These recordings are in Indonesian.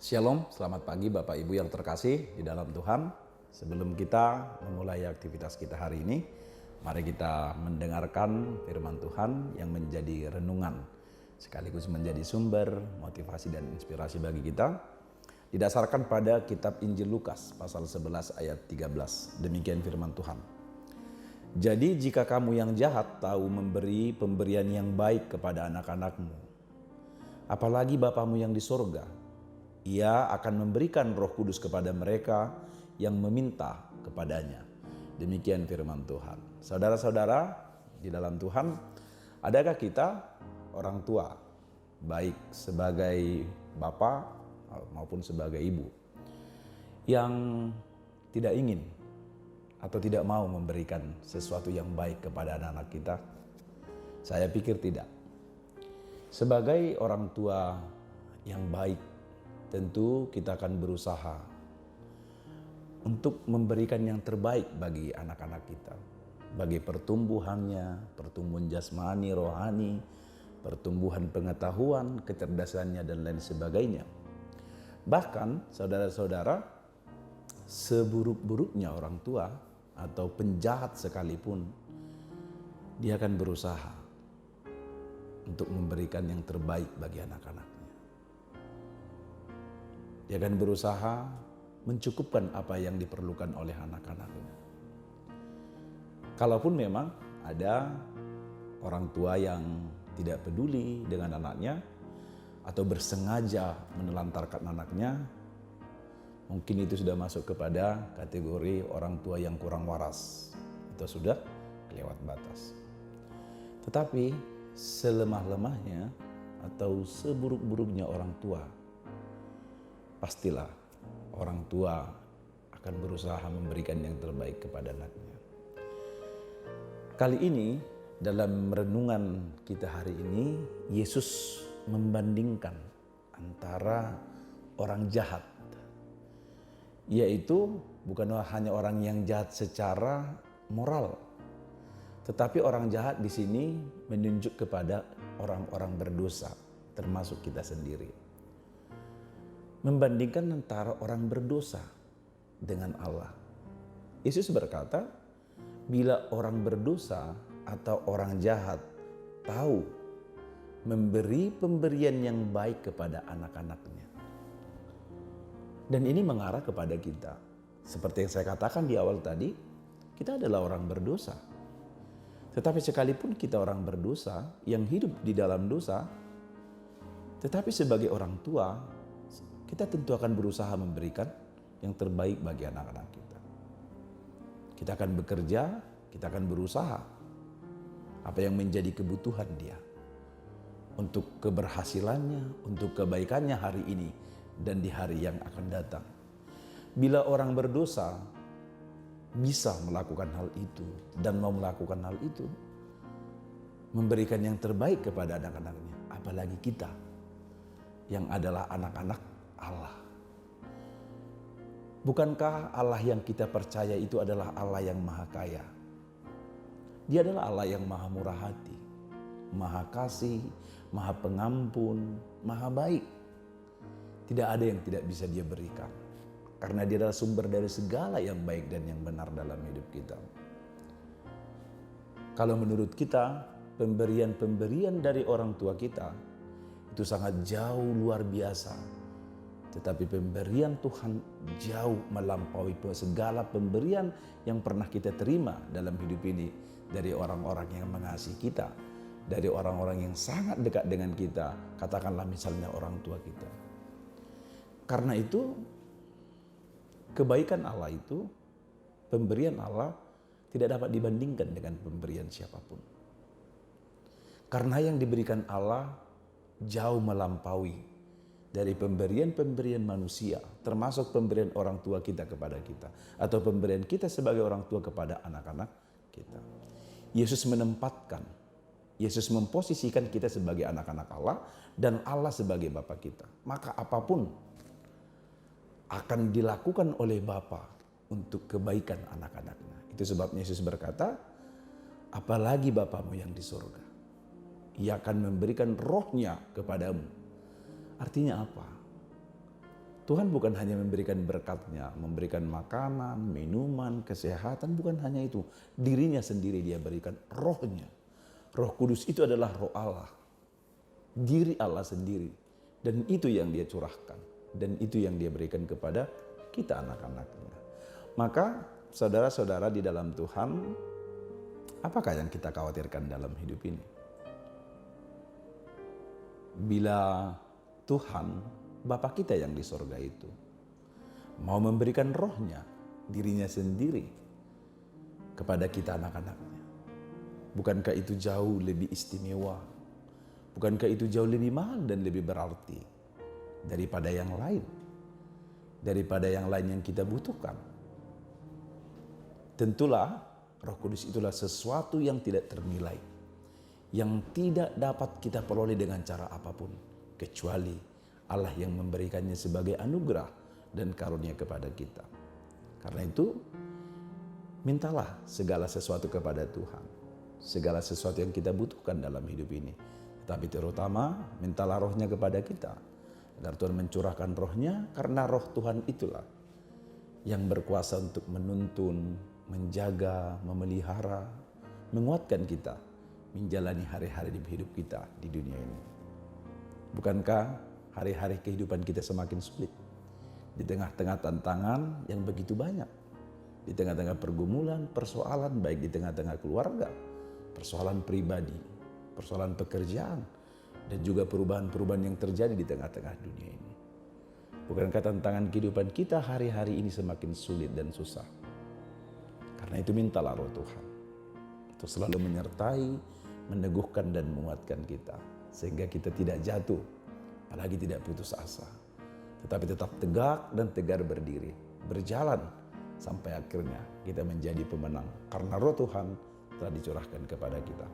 Shalom, selamat pagi Bapak Ibu yang terkasih di dalam Tuhan. Sebelum kita memulai aktivitas kita hari ini, mari kita mendengarkan firman Tuhan yang menjadi renungan, sekaligus menjadi sumber motivasi dan inspirasi bagi kita. Didasarkan pada kitab Injil Lukas pasal 11 ayat 13. Demikian firman Tuhan. Jadi jika kamu yang jahat tahu memberi pemberian yang baik kepada anak-anakmu, apalagi Bapamu yang di sorga, Ia akan memberikan Roh Kudus kepada mereka yang meminta kepadanya. Demikian firman Tuhan. Saudara-saudara di dalam Tuhan, adakah kita orang tua, baik sebagai bapak maupun sebagai ibu, yang tidak ingin atau tidak mau memberikan sesuatu yang baik kepada anak-anak kita? Saya pikir tidak. Sebagai orang tua yang baik, tentu kita akan berusaha untuk memberikan yang terbaik bagi anak-anak kita. Bagi pertumbuhannya, pertumbuhan jasmani, rohani, pertumbuhan pengetahuan, kecerdasannya, dan lain sebagainya. Bahkan saudara-saudara, seburuk-buruknya orang tua atau penjahat sekalipun, dia akan berusaha untuk memberikan yang terbaik bagi anak-anaknya. Dia akan berusaha mencukupkan apa yang diperlukan oleh anak-anaknya. Kalaupun memang ada orang tua yang tidak peduli dengan anaknya atau bersengaja menelantarkan anaknya, mungkin itu sudah masuk kepada kategori orang tua yang kurang waras atau sudah kelewat batas. Tetapi selemah-lemahnya atau seburuk-buruknya orang tua, pastilah orang tua akan berusaha memberikan yang terbaik kepada anaknya. Kali ini dalam renungan kita hari ini, Yesus membandingkan antara orang jahat, yaitu bukan hanya orang yang jahat secara moral, tetapi orang jahat di sini menunjuk kepada orang-orang berdosa, termasuk kita sendiri. Membandingkan antara orang berdosa dengan Allah. Yesus berkata, bila orang berdosa atau orang jahat tahu memberi pemberian yang baik kepada anak-anaknya. Dan ini mengarah kepada kita. Seperti yang saya katakan di awal tadi, kita adalah orang berdosa. Tetapi sekalipun kita orang berdosa yang hidup di dalam dosa, tetapi sebagai orang tua, kita tentu akan berusaha memberikan yang terbaik bagi anak-anak kita. Kita akan bekerja, kita akan berusaha apa yang menjadi kebutuhan dia untuk keberhasilannya, untuk kebaikannya hari ini dan di hari yang akan datang. Bila orang berdosa bisa melakukan hal itu dan mau melakukan hal itu, memberikan yang terbaik kepada anak-anaknya, apalagi kita yang adalah anak-anak Allah. Bukankah Allah yang kita percaya itu adalah Allah yang maha kaya? Dia adalah Allah yang maha murah hati, maha kasih, maha pengampun, maha baik. Tidak ada yang tidak bisa dia berikan, karena dia adalah sumber dari segala yang baik dan yang benar dalam hidup kita. Kalau menurut kita, pemberian-pemberian dari orang tua kita itu sangat jauh luar biasa. Tetapi pemberian Tuhan jauh melampaui segala pemberian yang pernah kita terima dalam hidup ini dari orang-orang yang mengasihi kita, dari orang-orang yang sangat dekat dengan kita, katakanlah misalnya orang tua kita. Karena itu, kebaikan Allah itu, pemberian Allah tidak dapat dibandingkan dengan pemberian siapapun. Karena yang diberikan Allah jauh melampaui dari pemberian-pemberian manusia, termasuk pemberian orang tua kita kepada kita, atau pemberian kita sebagai orang tua kepada anak-anak kita. Yesus menempatkan, Yesus memposisikan kita sebagai anak-anak Allah dan Allah sebagai Bapa kita. Maka apapun akan dilakukan oleh Bapa untuk kebaikan anak-anaknya. Itu sebabnya Yesus berkata, apalagi Bapamu yang di surga, Ia akan memberikan rohnya kepadamu. Artinya apa? Tuhan bukan hanya memberikan berkat-Nya, memberikan makanan, minuman, kesehatan, bukan hanya itu. Dirinya sendiri Dia berikan, Roh-Nya. Roh Kudus itu adalah Roh Allah. Diri Allah sendiri. Dan itu yang Dia curahkan. Dan itu yang Dia berikan kepada kita anak-anak-Nya. Maka saudara-saudara di dalam Tuhan, apakah yang kita khawatirkan dalam hidup ini? Bila Tuhan Bapa kita yang di sorga itu mau memberikan Roh-Nya, dirinya sendiri kepada kita anak-anaknya. Bukankah itu jauh lebih istimewa? Bukankah itu jauh lebih mahal dan lebih berarti daripada yang lain? Daripada yang lain yang kita butuhkan. Tentulah Roh Kudus itulah sesuatu yang tidak ternilai, yang tidak dapat kita peroleh dengan cara apapun, kecuali Allah yang memberikannya sebagai anugerah dan karunia kepada kita. Karena itu, mintalah segala sesuatu kepada Tuhan. Segala sesuatu yang kita butuhkan dalam hidup ini. Tetapi terutama, mintalah Roh-Nya kepada kita. Agar Tuhan mencurahkan Roh-Nya, karena Roh Tuhan itulah yang berkuasa untuk menuntun, menjaga, memelihara, menguatkan kita menjalani hari-hari di hidup kita di dunia ini. Bukankah hari-hari kehidupan kita semakin sulit? Di tengah-tengah tantangan yang begitu banyak. Di tengah-tengah pergumulan, persoalan, baik di tengah-tengah keluarga, persoalan pribadi, persoalan pekerjaan, dan juga perubahan-perubahan yang terjadi di tengah-tengah dunia ini. Bukankah tantangan kehidupan kita hari-hari ini semakin sulit dan susah? Karena itu mintalah Roh Tuhan untuk selalu menyertai, meneguhkan dan menguatkan kita. Sehingga kita tidak jatuh, apalagi tidak putus asa. Tetapi tetap tegak dan tegar berdiri, berjalan sampai akhirnya kita menjadi pemenang. Karena Roh Tuhan telah dicurahkan kepada kita.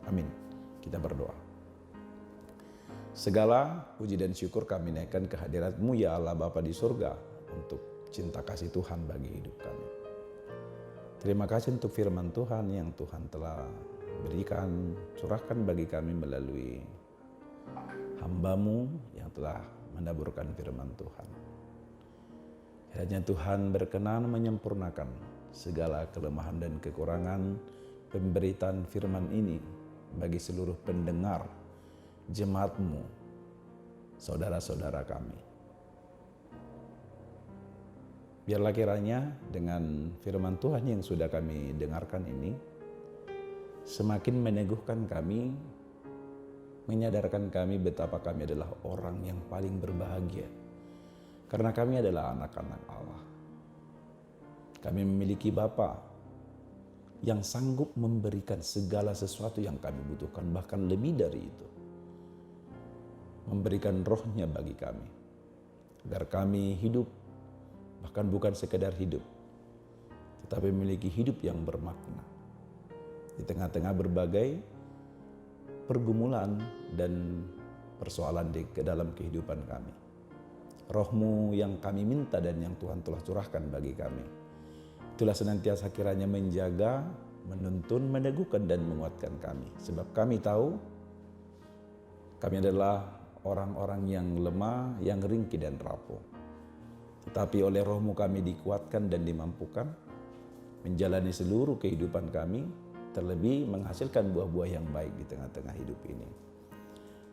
Amin. Kita berdoa. Segala puji dan syukur kami naikkan kehadirat-Mu ya Allah Bapa di surga untuk cinta kasih Tuhan bagi hidup kami. Terima kasih untuk firman Tuhan yang Tuhan telah berikan, curahkan bagi kami melalui hamba-Mu yang telah mendaburkan firman Tuhan. Kiranya Tuhan berkenan menyempurnakan segala kelemahan dan kekurangan pemberitaan firman ini bagi seluruh pendengar jemaat-Mu, saudara-saudara kami. Biarlah kiranya dengan firman Tuhan yang sudah kami dengarkan ini semakin meneguhkan kami, menyadarkan kami betapa kami adalah orang yang paling berbahagia. Karena kami adalah anak-anak Allah. Kami memiliki Bapa yang sanggup memberikan segala sesuatu yang kami butuhkan, bahkan lebih dari itu. Memberikan Roh-Nya bagi kami, agar kami hidup, bahkan bukan sekedar hidup, tetapi memiliki hidup yang bermakna. Di tengah-tengah berbagai pergumulan dan persoalan ke dalam kehidupan kami. Roh-Mu yang kami minta dan yang Tuhan telah curahkan bagi kami, itulah senantiasa kiranya menjaga, menuntun, meneguhkan dan menguatkan kami. Sebab kami tahu kami adalah orang-orang yang lemah, yang ringkih dan rapuh. Tetapi oleh Roh-Mu kami dikuatkan dan dimampukan menjalani seluruh kehidupan kami, terlebih menghasilkan buah-buah yang baik di tengah-tengah hidup ini.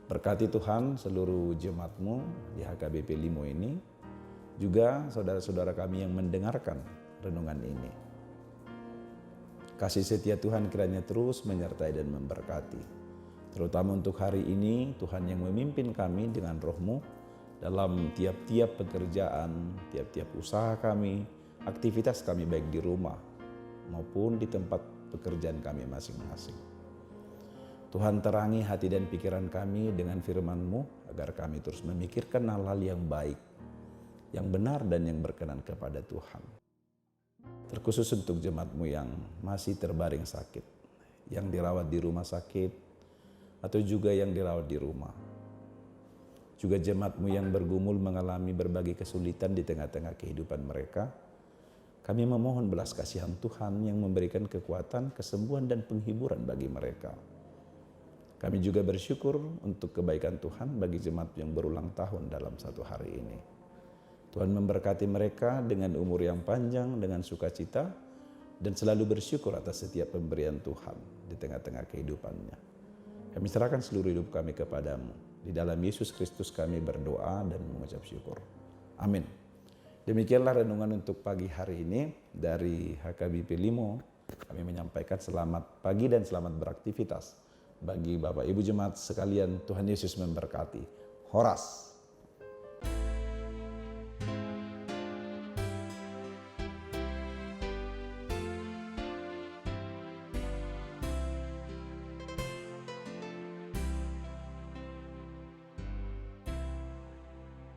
Berkati Tuhan seluruh jemaat-Mu di HKBP Limo ini, juga saudara-saudara kami yang mendengarkan renungan ini. Kasih setia Tuhan kiranya terus menyertai dan memberkati. Terutama untuk hari ini, Tuhan yang memimpin kami dengan Roh-Mu dalam tiap-tiap pekerjaan, tiap-tiap usaha kami, aktivitas kami baik di rumah maupun di tempat pekerjaan kami masing-masing. Tuhan terangi hati dan pikiran kami dengan firman-Mu agar kami terus memikirkan hal-hal yang baik, yang benar dan yang berkenan kepada Tuhan. Terkhusus untuk jemaat-Mu yang masih terbaring sakit, yang dirawat di rumah sakit, atau juga yang dirawat di rumah. Juga jemaat-Mu yang bergumul mengalami berbagai kesulitan di tengah-tengah kehidupan mereka. Kami memohon belas kasihan Tuhan yang memberikan kekuatan, kesembuhan dan penghiburan bagi mereka. Kami juga bersyukur untuk kebaikan Tuhan bagi jemaat yang berulang tahun dalam satu hari ini. Tuhan memberkati mereka dengan umur yang panjang, dengan sukacita, dan selalu bersyukur atas setiap pemberian Tuhan di tengah-tengah kehidupannya. Kami serahkan seluruh hidup kami kepadamu. Di dalam Yesus Kristus kami berdoa dan mengucap syukur. Amin. Demikianlah renungan untuk pagi hari ini dari HKBP Limo. Kami menyampaikan selamat pagi dan selamat beraktivitas. Bagi Bapak Ibu Jemaat sekalian, Tuhan Yesus memberkati. Horas.